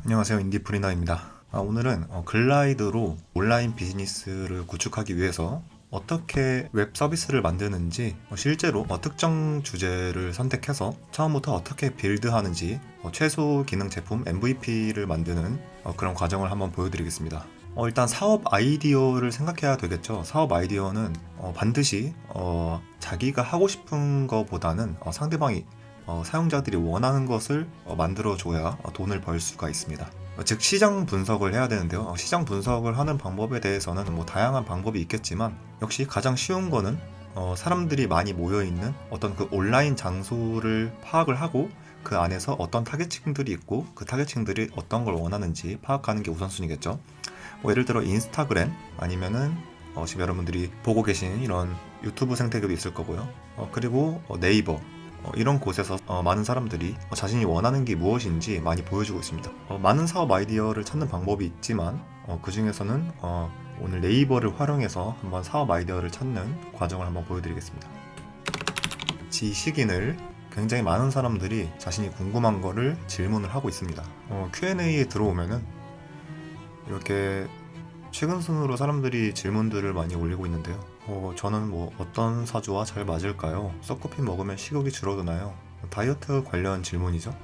안녕하세요. 인디프리너입니다. 오늘은 글라이드로 온라인 비즈니스를 구축하기 위해서 어떻게 웹 서비스를 만드는지, 실제로 특정 주제를 선택해서 처음부터 어떻게 빌드하는지, 최소 기능 제품 MVP를 만드는 그런 과정을 한번 보여드리겠습니다. 일단 사업 아이디어를 생각해야 되겠죠. 사업 아이디어는 반드시 자기가 하고 싶은 것보다는 상대방이 사용자들이 원하는 것을 만들어줘야 돈을 벌 수가 있습니다. 즉 시장 분석을 해야 되는데요. 시장 분석을 하는 방법에 대해서는 뭐 다양한 방법이 있겠지만 역시 가장 쉬운 거는 사람들이 많이 모여 있는 어떤 그 온라인 장소를 파악을 하고 그 안에서 어떤 타겟층들이 있고 그 타겟층들이 어떤 걸 원하는지 파악하는 게 우선순위겠죠. 뭐 예를 들어 인스타그램 아니면은 지금 여러분들이 보고 계신 이런 유튜브 생태계도 있을 거고요. 그리고 네이버 이런 곳에서 많은 사람들이 자신이 원하는 게 무엇인지 많이 보여주고 있습니다. 많은 사업 아이디어를 찾는 방법이 있지만 그 중에서는 오늘 네이버를 활용해서 한번 사업 아이디어를 찾는 과정을 한번 보여드리겠습니다. 지식인을 굉장히 많은 사람들이 자신이 궁금한 거를 질문을 하고 있습니다. Q&A에 들어오면은 이렇게 최근 순으로 사람들이 질문들을 많이 올리고 있는데요. 저는 뭐 어떤 사주와 잘 맞을까요? 썩커피 먹으면 식욕이 줄어드나요? 다이어트 관련 질문이죠.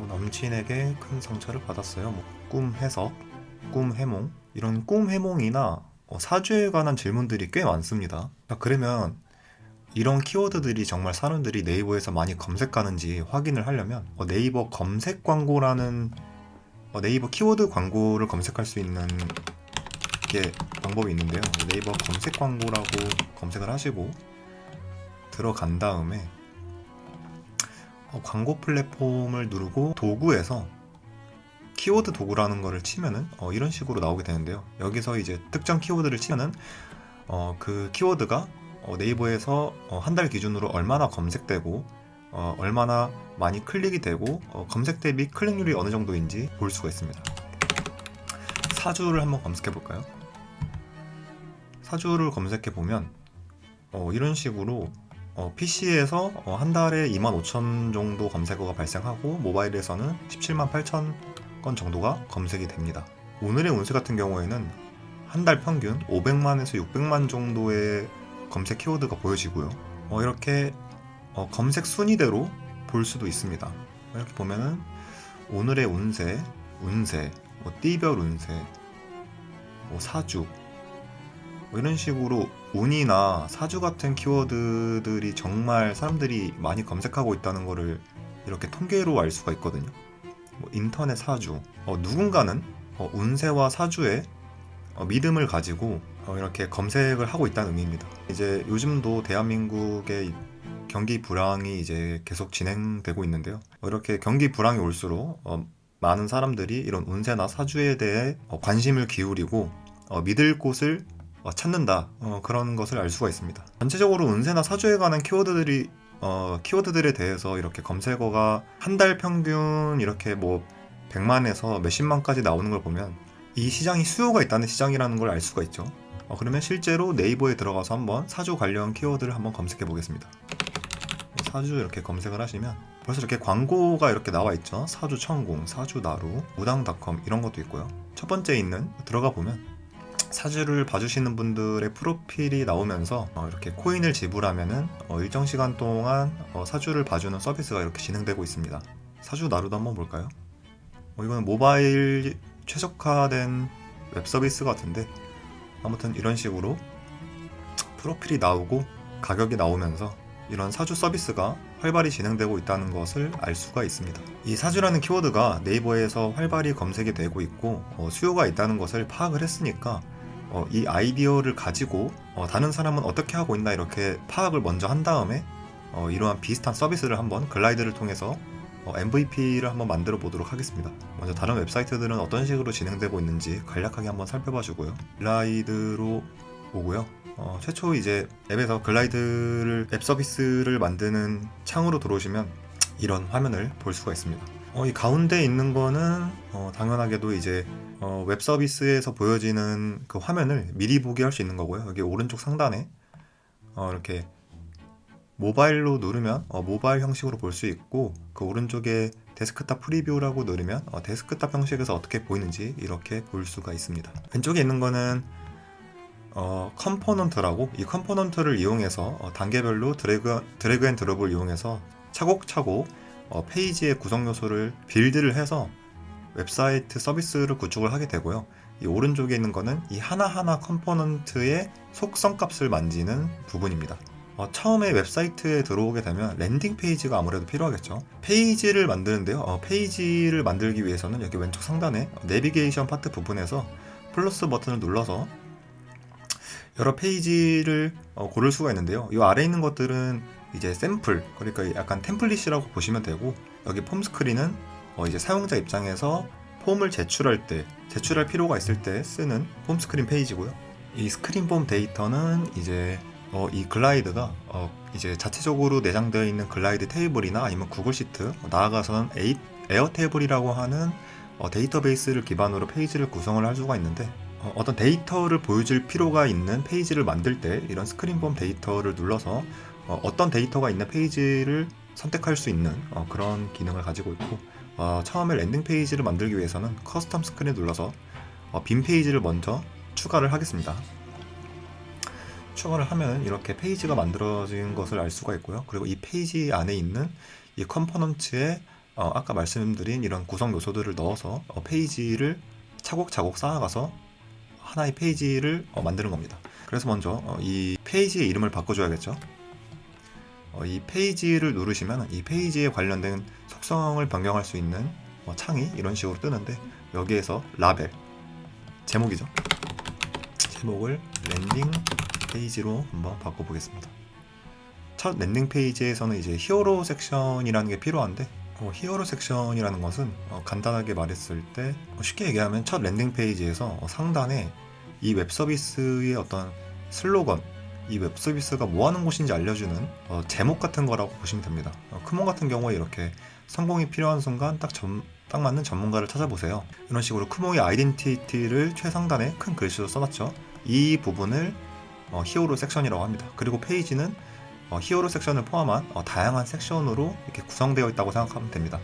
남친에게 큰 상처를 받았어요. 뭐, 꿈 해석, 꿈 해몽 이런 꿈 해몽이나 사주에 관한 질문들이 꽤 많습니다. 그러면 이런 키워드들이 정말 사람들이 네이버에서 많이 검색하는지 확인을 하려면 네이버 검색 광고라는 네이버 키워드 광고를 검색할 수 있는 게 방법이 있는데요. 네이버 검색 광고라고 검색을 하시고 들어간 다음에 광고 플랫폼을 누르고 도구에서 키워드 도구라는 거를 치면은 이런 식으로 나오게 되는데요. 여기서 이제 특정 키워드를 치면은 그 키워드가 네이버에서 한 달 기준으로 얼마나 검색되고 얼마나 많이 클릭이 되고 검색 대비 클릭률이 어느 정도인지 볼 수가 있습니다. 사주를 한번 검색해 볼까요? 사주를 검색해 보면 이런 식으로 PC에서 한 달에 25,000 정도 검색어가 발생하고 모바일에서는 17만 8천 건 정도가 검색이 됩니다. 오늘의 운세 같은 경우에는 한 달 평균 500만에서 600만 정도의 검색 키워드가 보여지고요. 이렇게 검색 순위대로 볼 수도 있습니다. 이렇게 보면은 오늘의 운세, 뭐 띠별 운세, 뭐 사주, 뭐 이런 식으로 운이나 사주 같은 키워드들이 정말 사람들이 많이 검색하고 있다는 거를 이렇게 통계로 알 수가 있거든요. 뭐 인터넷 사주, 누군가는 운세와 사주에 믿음을 가지고 이렇게 검색을 하고 있다는 의미입니다. 이제 요즘도 대한민국의 경기 불황이 이제 계속 진행되고 있는데요. 이렇게 경기 불황이 올수록 많은 사람들이 이런 운세나 사주에 대해 관심을 기울이고 믿을 곳을 찾는다, 그런 것을 알 수가 있습니다. 전체적으로 운세나 사주에 관한 키워드들에 대해서 이렇게 검색어가 한 달 평균 이렇게 뭐 100만에서 몇십만까지 나오는 걸 보면 이 시장이 수요가 있다는 시장이라는 걸 알 수가 있죠. 그러면 실제로 네이버에 들어가서 한번 사주 관련 키워드를 한번 검색해 보겠습니다. 사주 이렇게 검색을 하시면 벌써 이렇게 광고가 이렇게 나와 있죠. 사주 천공, 사주 나루, 무당닷컴 이런 것도 있고요. 첫 번째 있는 들어가 보면 사주를 봐주시는 분들의 프로필이 나오면서 이렇게 코인을 지불하면은 일정 시간 동안 사주를 봐주는 서비스가 이렇게 진행되고 있습니다. 사주 나루도 한번 볼까요? 이거는 모바일 최적화된 웹 서비스 같은데 아무튼 이런 식으로 프로필이 나오고 가격이 나오면서 이런 사주 서비스가 활발히 진행되고 있다는 것을 알 수가 있습니다. 이 사주라는 키워드가 네이버에서 활발히 검색이 되고 있고 수요가 있다는 것을 파악을 했으니까 이 아이디어를 가지고 다른 사람은 어떻게 하고 있나 이렇게 파악을 먼저 한 다음에 이러한 비슷한 서비스를 한번 글라이드를 통해서 MVP를 한번 만들어 보도록 하겠습니다. 먼저 다른 웹사이트들은 어떤 식으로 진행되고 있는지 간략하게 한번 살펴봐 주고요. 글라이드로 오고요. 최초 이제 앱에서 글라이드를 앱 서비스를 만드는 창으로 들어오시면 이런 화면을 볼 수가 있습니다. 이 가운데 있는 거는 당연하게도 이제 웹 서비스에서 보여지는 그 화면을 미리 보기 할 수 있는 거고요. 여기 오른쪽 상단에 이렇게 모바일로 누르면 모바일 형식으로 볼 수 있고 그 오른쪽에 데스크탑 프리뷰라고 누르면 데스크탑 형식에서 어떻게 보이는지 이렇게 볼 수가 있습니다. 왼쪽에 있는 거는 컴포넌트라고, 이 컴포넌트를 이용해서 단계별로 드래그 앤 드롭을 이용해서 차곡차곡 페이지의 구성 요소를 빌드를 해서 웹사이트 서비스를 구축을 하게 되고요. 이 오른쪽에 있는 거는 이 하나하나 컴포넌트의 속성 값을 만지는 부분입니다. 처음에 웹사이트에 들어오게 되면 랜딩 페이지가 아무래도 필요하겠죠. 페이지를 만드는데요. 페이지를 만들기 위해서는 여기 왼쪽 상단에 내비게이션 파트 부분에서 플러스 버튼을 눌러서 여러 페이지를 고를 수가 있는데요. 이 아래에 있는 것들은 이제 샘플, 그러니까 약간 템플릿이라고 보시면 되고, 여기 폼 스크린은 이제 사용자 입장에서 폼을 제출할 필요가 있을 때 쓰는 폼 스크린 페이지고요. 이 스크린 폼 데이터는 이제 이 글라이드가 이제 자체적으로 내장되어 있는 글라이드 테이블이나 아니면 구글 시트, 나아가서는 에어 테이블이라고 하는 데이터베이스를 기반으로 페이지를 구성을 할 수가 있는데, 어떤 데이터를 보여줄 필요가 있는 페이지를 만들 때 이런 스크린 폼 데이터를 눌러서 어떤 데이터가 있는 페이지를 선택할 수 있는 그런 기능을 가지고 있고, 처음에 랜딩 페이지를 만들기 위해서는 커스텀 스크린을 눌러서 빈 페이지를 먼저 추가를 하겠습니다. 추가를 하면 이렇게 페이지가 만들어진 것을 알 수가 있고요. 그리고 이 페이지 안에 있는 이 컴포넌트에 아까 말씀드린 이런 구성 요소들을 넣어서 페이지를 차곡차곡 쌓아가서 하나의 페이지를 만드는 겁니다. 그래서 먼저 이 페이지의 이름을 바꿔줘야겠죠. 이 페이지를 누르시면 이 페이지에 관련된 속성을 변경할 수 있는 창이 이런 식으로 뜨는데, 여기에서 라벨, 제목이죠. 제목을 랜딩 페이지로 한번 바꿔보겠습니다. 첫 랜딩 페이지에서는 이제 히어로 섹션이라는 게 필요한데, 히어로 섹션이라는 것은 간단하게 말했을 때, 쉽게 얘기하면 첫 랜딩 페이지에서 상단에 이 웹 서비스의 어떤 슬로건, 이 웹 서비스가 뭐 하는 곳인지 알려주는 제목 같은 거라고 보시면 됩니다. 크몬 같은 경우에 이렇게 성공이 필요한 순간 딱 맞는 전문가를 찾아보세요. 이런 식으로 크몬의 아이덴티티를 최상단에 큰 글씨로 써놨죠. 이 부분을 히어로 섹션이라고 합니다. 그리고 페이지는 히어로 섹션을 포함한 다양한 섹션으로 이렇게 구성되어 있다고 생각하면 됩니다.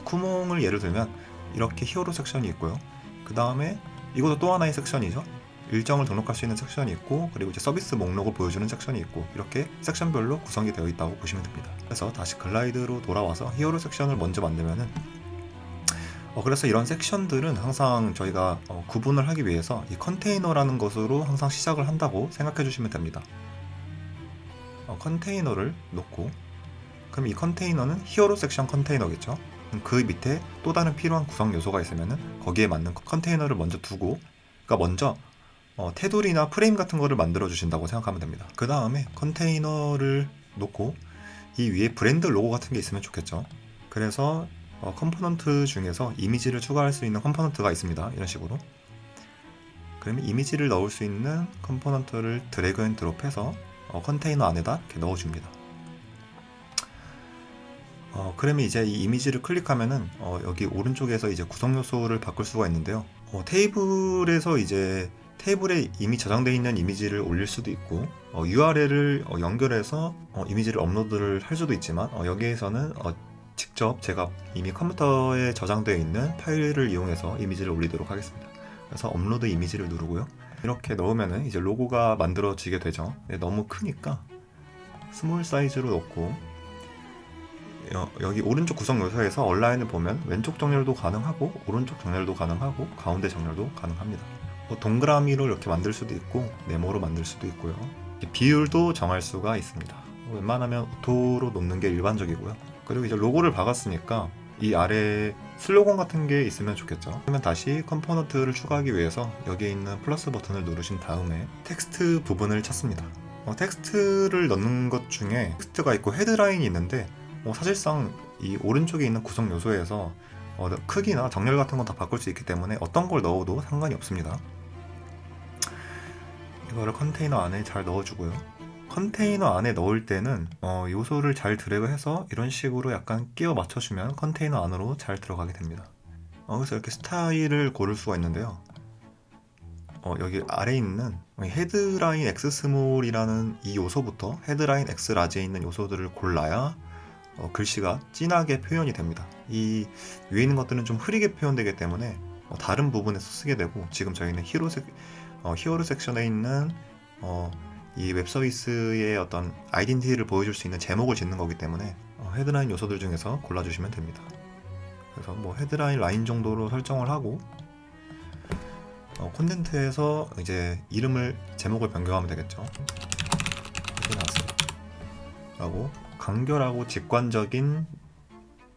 쿠몽을 예를 들면 이렇게 히어로 섹션이 있고요. 그 다음에 이것도 또 하나의 섹션이죠. 일정을 등록할 수 있는 섹션이 있고, 그리고 이제 서비스 목록을 보여주는 섹션이 있고, 이렇게 섹션별로 구성이 되어 있다고 보시면 됩니다. 그래서 다시 글라이드로 돌아와서 히어로 섹션을 먼저 만들면은 그래서 이런 섹션들은 항상 저희가 구분을 하기 위해서 이 컨테이너라는 것으로 항상 시작을 한다고 생각해 주시면 됩니다. 컨테이너를 놓고, 그럼 이 컨테이너는 히어로 섹션 컨테이너겠죠. 그 밑에 또 다른 필요한 구성 요소가 있으면은 거기에 맞는 컨테이너를 먼저 두고, 그러니까 먼저 테두리나 프레임 같은 거를 만들어 주신다고 생각하면 됩니다. 그 다음에 컨테이너를 놓고 이 위에 브랜드 로고 같은 게 있으면 좋겠죠. 그래서 컴포넌트 중에서 이미지를 추가할 수 있는 컴포넌트가 있습니다. 이런 식으로. 그러면 이미지를 넣을 수 있는 컴포넌트를 드래그 앤 드롭해서 컨테이너 안에다 이렇게 넣어줍니다. 그러면 이제 이 이미지를 클릭하면은 여기 오른쪽에서 이제 구성 요소를 바꿀 수가 있는데요. 테이블에서 이제 테이블에 이미 저장되어 있는 이미지를 올릴 수도 있고, URL을 연결해서 이미지를 업로드를 할 수도 있지만, 여기에서는 직접 제가 이미 컴퓨터에 저장되어 있는 파일을 이용해서 이미지를 올리도록 하겠습니다. 그래서 업로드 이미지를 누르고요. 이렇게 넣으면은 이제 로고가 만들어지게 되죠. 너무 크니까 스몰 사이즈로 넣고, 여기 오른쪽 구성 요소에서 얼라인을 보면 왼쪽 정렬도 가능하고 오른쪽 정렬도 가능하고 가운데 정렬도 가능합니다. 동그라미로 이렇게 만들 수도 있고 네모로 만들 수도 있고요. 비율도 정할 수가 있습니다. 웬만하면 오토로 놓는 게 일반적이고요. 그리고 이제 로고를 박았으니까 이 아래에 슬로건 같은 게 있으면 좋겠죠. 그러면 다시 컴포넌트를 추가하기 위해서 여기에 있는 플러스 버튼을 누르신 다음에 텍스트 부분을 찾습니다. 텍스트를 넣는 것 중에 텍스트가 있고 헤드라인이 있는데, 사실상 이 오른쪽에 있는 구성 요소에서 크기나 정렬 같은 건 다 바꿀 수 있기 때문에 어떤 걸 넣어도 상관이 없습니다. 이거를 컨테이너 안에 잘 넣어주고요. 컨테이너 안에 넣을 때는 요소를 잘 드래그해서 이런 식으로 약간 끼워 맞춰주면 컨테이너 안으로 잘 들어가게 됩니다. 그래서 이렇게 스타일을 고를 수가 있는데요. 여기 아래에 있는 헤드라인 X 스몰이라는 이 요소부터 헤드라인 X 라지에 있는 요소들을 골라야 글씨가 진하게 표현이 됩니다. 이 위에 있는 것들은 좀 흐리게 표현되기 때문에 다른 부분에서 쓰게 되고, 지금 저희는 히어로 섹션에 있는 이 웹 서비스의 어떤 아이덴티티를 보여줄 수 있는 제목을 짓는 거기 때문에 헤드라인 요소들 중에서 골라주시면 됩니다. 그래서 뭐 헤드라인 라인 정도로 설정을 하고, 콘텐츠에서 이제 제목을 변경하면 되겠죠. 이렇게 나왔어요. 라고 간결하고 직관적인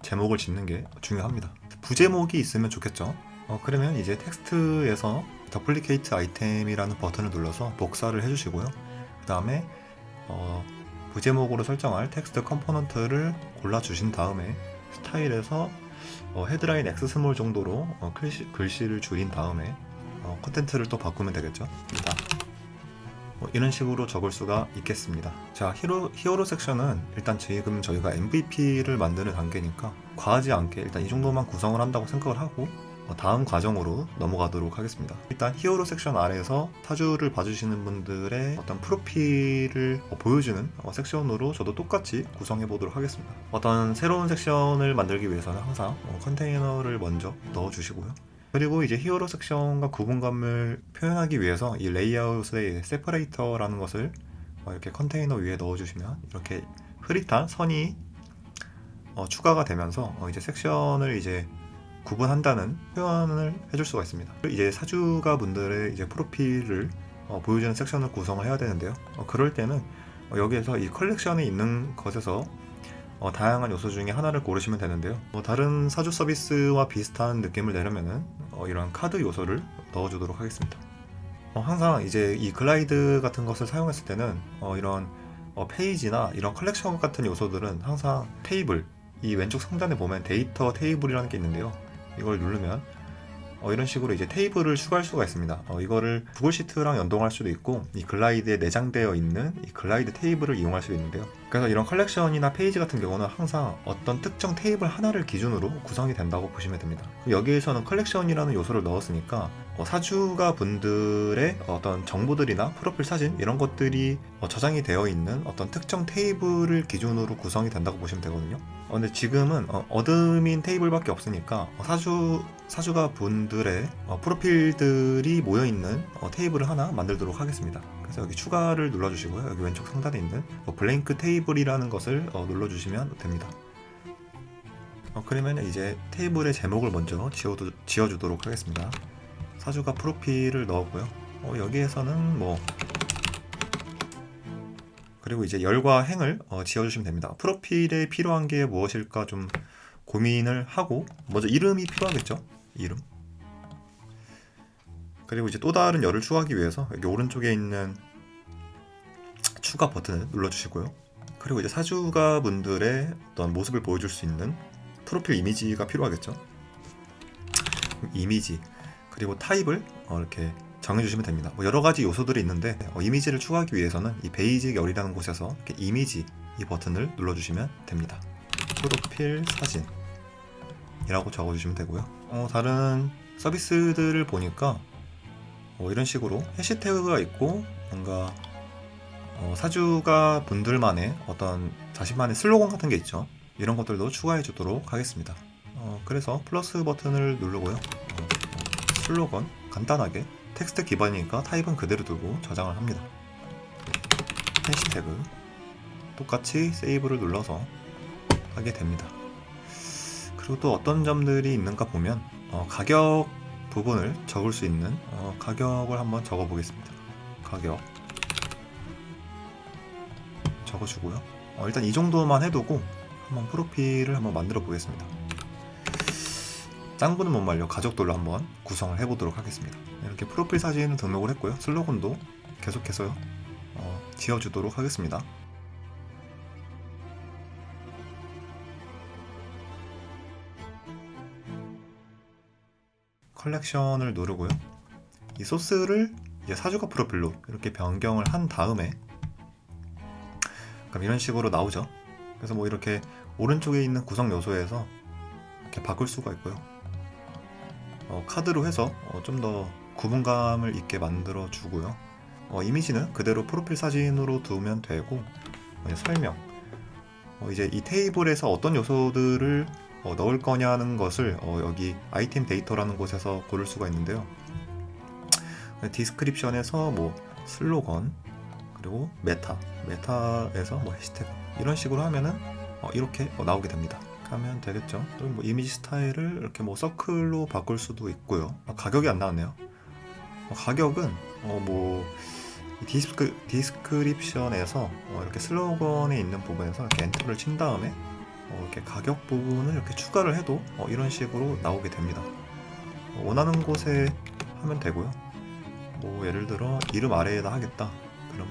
제목을 짓는 게 중요합니다. 부제목이 있으면 좋겠죠. 그러면 이제 텍스트에서 더플리케이트 아이템이라는 버튼을 눌러서 복사를 해주시고요. 그 다음에 부제목으로 설정할 텍스트 컴포넌트를 골라주신 다음에 스타일에서 헤드라인 X 스몰 정도로 글씨를 줄인 다음에 컨텐츠를 또 바꾸면 되겠죠. 이런 식으로 적을 수가 있겠습니다. 자, 히어로 섹션은 일단 지금 저희가 MVP를 만드는 단계니까 과하지 않게 일단 이 정도만 구성을 한다고 생각을 하고 다음 과정으로 넘어가도록 하겠습니다. 일단 히어로 섹션 아래에서 사주를 봐주시는 분들의 어떤 프로필을 보여주는 섹션으로 저도 똑같이 구성해 보도록 하겠습니다. 어떤 새로운 섹션을 만들기 위해서는 항상 컨테이너를 먼저 넣어주시고요. 그리고 이제 히어로 섹션과 구분감을 표현하기 위해서 이 레이아웃의 세퍼레이터라는 것을 이렇게 컨테이너 위에 넣어주시면 이렇게 흐릿한 선이 추가가 되면서 이제 섹션을 이제 구분한다는 표현을 해줄 수가 있습니다. 이제 사주가 분들의 이제 프로필을 보여주는 섹션을 구성을 해야 되는데요. 그럴 때는 여기에서 이 컬렉션에 있는 것에서 다양한 요소 중에 하나를 고르시면 되는데요. 다른 사주 서비스와 비슷한 느낌을 내려면은 이런 카드 요소를 넣어주도록 하겠습니다. 항상 이제 이 글라이드 같은 것을 사용했을 때는 이런 페이지나 이런 컬렉션 같은 요소들은 항상 테이블, 이 왼쪽 상단에 보면 데이터 테이블이라는 게 있는데요. 이걸 누르면 이런 식으로 이제 테이블을 추가할 수가 있습니다. 이거를 구글 시트랑 연동할 수도 있고, 이 글라이드에 내장되어 있는 이 글라이드 테이블을 이용할 수도 있는데요. 그래서 이런 컬렉션이나 페이지 같은 경우는 항상 어떤 특정 테이블 하나를 기준으로 구성이 된다고 보시면 됩니다. 여기에서는 컬렉션이라는 요소를 넣었으니까 사주가 분들의 어떤 정보들이나 프로필 사진 이런 것들이 저장이 되어 있는 어떤 특정 테이블을 기준으로 구성이 된다고 보시면 되거든요. 근데 지금은 어드민 테이블밖에 없으니까 사주가 분들의 프로필들이 모여있는 테이블을 하나 만들도록 하겠습니다. 그래서 여기 추가를 눌러주시고요. 여기 왼쪽 상단에 있는 블랭크 테이블이라는 것을 눌러주시면 됩니다. 그러면 이제 테이블의 제목을 먼저 지어주도록 하겠습니다. 사주가 프로필을 넣었고요. 여기에서는 그리고 이제 열과 행을 지어주시면 됩니다. 프로필에 필요한 게 무엇일까 좀 고민을 하고, 먼저 이름이 필요하겠죠? 이름. 그리고 이제 또 다른 열을 추가하기 위해서 여기 오른쪽에 있는 추가 버튼을 눌러주시고요. 그리고 이제 사주가 분들의 어떤 모습을 보여줄 수 있는 프로필 이미지가 필요하겠죠? 이미지. 그리고 타입을 이렇게 정해주시면 됩니다. 여러 가지 요소들이 있는데 이미지를 추가하기 위해서는 이 베이직 열이라는 곳에서 이렇게 이미지 이 버튼을 눌러주시면 됩니다. 프로필 사진이라고 적어주시면 되고요. 다른 서비스들을 보니까 이런 식으로 해시태그가 있고 뭔가 사주가 분들만의 어떤 자신만의 슬로건 같은 게 있죠. 이런 것들도 추가해 주도록 하겠습니다. 그래서 플러스 버튼을 누르고요. 슬로건 간단하게 텍스트 기반이니까 타입은 그대로 두고 저장을 합니다. 해시태그 똑같이 세이브를 눌러서 하게 됩니다. 그리고 또 어떤 점들이 있는가 보면 가격 부분을 적을 수 있는 가격을 한번 적어 보겠습니다. 가격 적어주고요. 일단 이 정도만 해두고 한번 프로필을 한번 만들어 보겠습니다. 짱구는 못 말려 가족들로 한번 구성을 해보도록 하겠습니다. 이렇게 프로필 사진을 등록을 했고요. 슬로건도 계속해서 지어주도록 하겠습니다. 컬렉션을 누르고요. 이 소스를 이제 사주가 프로필로 이렇게 변경을 한 다음에 그럼 이런 식으로 나오죠. 그래서 이렇게 오른쪽에 있는 구성 요소에서 이렇게 바꿀 수가 있고요. 카드로 해서 좀 더 구분감을 있게 만들어 주고요. 이미지는 그대로 프로필 사진으로 두면 되고, 설명 이제 이 테이블에서 어떤 요소들을 넣을 거냐는 것을 여기 아이템 데이터라는 곳에서 고를 수가 있는데요. 디스크립션에서 뭐 슬로건, 그리고 메타에서 뭐 해시태그 이런 식으로 하면은 이렇게 나오게 됩니다. 하면 되겠죠. 그리고 뭐 이미지 스타일을 이렇게 뭐 서클로 바꿀 수도 있고요. 가격이 안 나왔네요. 가격은 뭐 디스크립션에서 이렇게 슬로건에 있는 부분에서 이렇게 엔터를 친 다음에 이렇게 가격 부분을 이렇게 추가를 해도 이런 식으로 나오게 됩니다. 원하는 곳에 하면 되고요. 뭐 예를 들어 이름 아래에다 하겠다. 그럼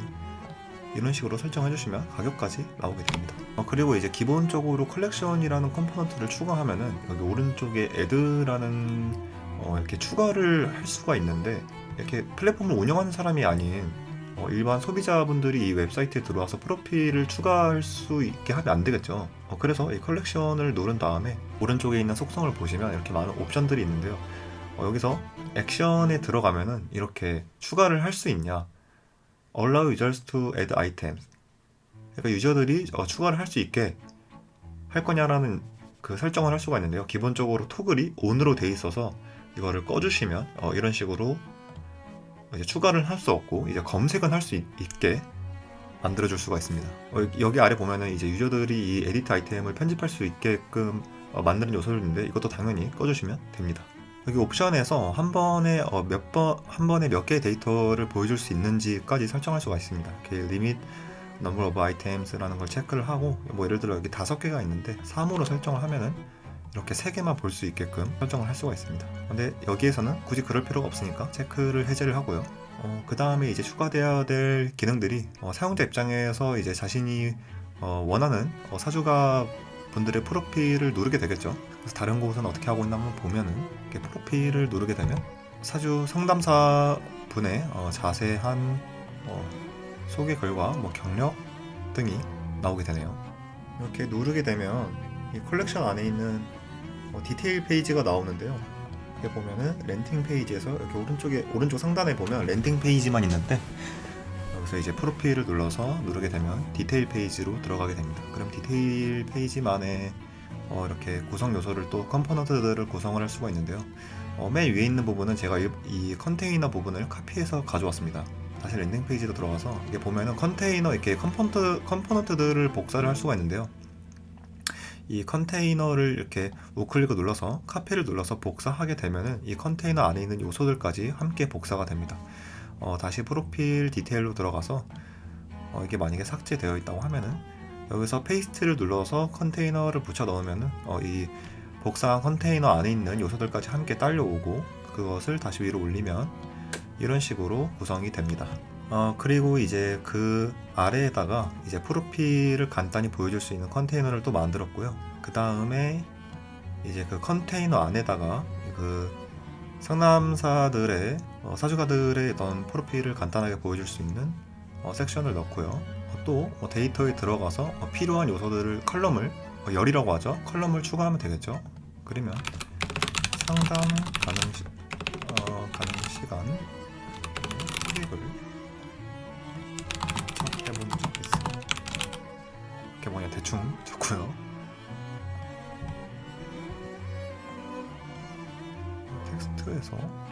이런 식으로 설정해 주시면 가격까지 나오게 됩니다. 그리고 이제 기본적으로 컬렉션이라는 컴포넌트를 추가하면은 여기 오른쪽에 애드라는 이렇게 추가를 할 수가 있는데, 이렇게 플랫폼을 운영하는 사람이 아닌 일반 소비자분들이 이 웹사이트에 들어와서 프로필을 추가할 수 있게 하면 안 되겠죠. 그래서 이 컬렉션을 누른 다음에 오른쪽에 있는 속성을 보시면 이렇게 많은 옵션들이 있는데요. 여기서 액션에 들어가면은 이렇게 추가를 할 수 있냐, allow users to add items, 그러니까 유저들이 추가를 할 수 있게 할 거냐라는 그 설정을 할 수가 있는데요. 기본적으로 토글이 on으로 돼 있어서 이거를 꺼주시면 이런 식으로 이제 추가를 할 수 없고 이제 검색은 할 수 있게 만들어줄 수가 있습니다. 여기 아래 보면은 이제 유저들이 이 에디트 아이템을 편집할 수 있게끔 만드는 요소들인데, 이것도 당연히 꺼주시면 됩니다. 여기 옵션에서 한 번에 몇 개의 데이터를 보여줄 수 있는지까지 설정할 수가 있습니다. 이렇게 리밋 number of items라는 걸 체크를 하고, 뭐 예를 들어 여기 5개가 있는데 3으로 설정을 하면은 이렇게 3개만 볼 수 있게끔 설정을 할 수가 있습니다. 근데 여기에서는 굳이 그럴 필요가 없으니까 체크를 해제를 하고요. 그 다음에 이제 추가되어야 될 기능들이 사용자 입장에서 이제 자신이 원하는 사주가 분들의 프로필을 누르게 되겠죠. 그래서 다른 곳은 어떻게 하고 있나 한번 보면은, 이렇게 프로필을 누르게 되면 사주 상담사 분의 자세한 소개 글과 뭐 경력 등이 나오게 되네요. 이렇게 누르게 되면 이 컬렉션 안에 있는 디테일 페이지가 나오는데요. 이렇게 보면은 렌팅 페이지에서 이렇게 오른쪽 상단에 보면 렌팅 페이지만 있는데, 여기서 이제 프로필을 눌러서 누르게 되면 디테일 페이지로 들어가게 됩니다. 그럼 디테일 페이지만의 이렇게 구성 요소를 또 컴포넌트들을 구성을 할 수가 있는데요. 맨 위에 있는 부분은 제가 이 컨테이너 부분을 카피해서 가져왔습니다. 다시 랜딩 페이지로 들어가서 이게 보면은 컨테이너 이렇게 컴포넌트들을 복사를 할 수가 있는데요. 이 컨테이너를 이렇게 우클릭을 눌러서 카피를 눌러서 복사하게 되면은 이 컨테이너 안에 있는 요소들까지 함께 복사가 됩니다. 다시 프로필 디테일로 들어가서 이게 만약에 삭제되어 있다고 하면은 여기서 페이스트를 눌러서 컨테이너를 붙여 넣으면은 이 복사한 컨테이너 안에 있는 요소들까지 함께 딸려오고, 그것을 다시 위로 올리면 이런 식으로 구성이 됩니다. 그리고 이제 그 아래에다가 이제 프로필을 간단히 보여줄 수 있는 컨테이너를 또 만들었고요. 그 다음에 이제 그 컨테이너 안에다가 그 상담사들의 사주가들의 어떤 프로필을 간단하게 보여줄 수 있는 섹션을 넣고요. 또 데이터에 들어가서 필요한 요소들을 컬럼을 열이라고 하죠. 컬럼을 추가하면 되겠죠. 그러면 상담 가능 시간 클릭을 해본 적 있어요. 이렇게 뭐냐 대충 적고요. 텍스트에서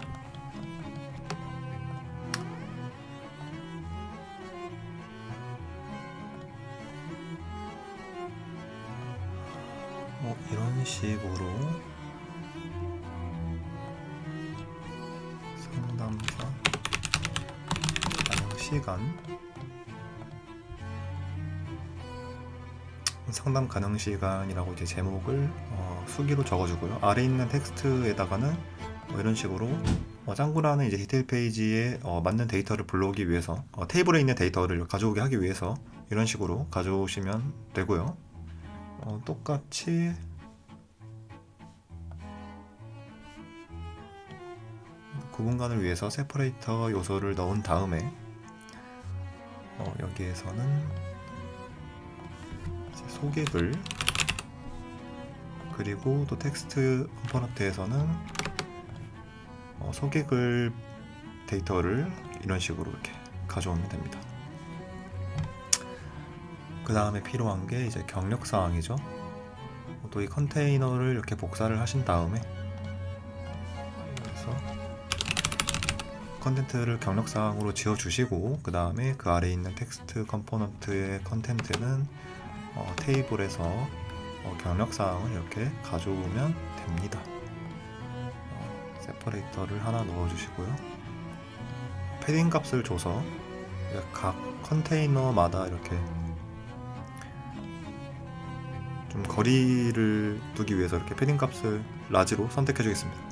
이런 식으로 상담사 가능 시간, 상담 가능 시간이라고 이제 제목을 수기로 적어주고요. 아래 있는 텍스트에다가는 이런 식으로 짱구라는 이제 디테일 페이지에 맞는 데이터를 불러오기 위해서 테이블에 있는 데이터를 가져오게 하기 위해서 이런 식으로 가져오시면 되고요. 똑같이 구분간을 위해서 세퍼레이터 요소를 넣은 다음에 여기에서는 소개글, 그리고 또 텍스트 컴포넌트에서는 소개글 데이터를 이런 식으로 이렇게 가져오면 됩니다. 그 그 다음에 필요한 게 이제 경력 사항이죠. 또 이 컨테이너를 이렇게 복사를 하신 다음에 그래서 컨텐트를 경력 사항으로 지어 주시고, 그 다음에 그 아래에 있는 텍스트 컴포넌트의 컨텐트는 테이블에서 경력 사항을 이렇게 가져오면 됩니다. 세퍼레이터를 하나 넣어 주시고요. 패딩 값을 줘서 각 컨테이너마다 이렇게 좀 거리를 두기 위해서 이렇게 패딩 값을 라지로 선택해 주겠습니다.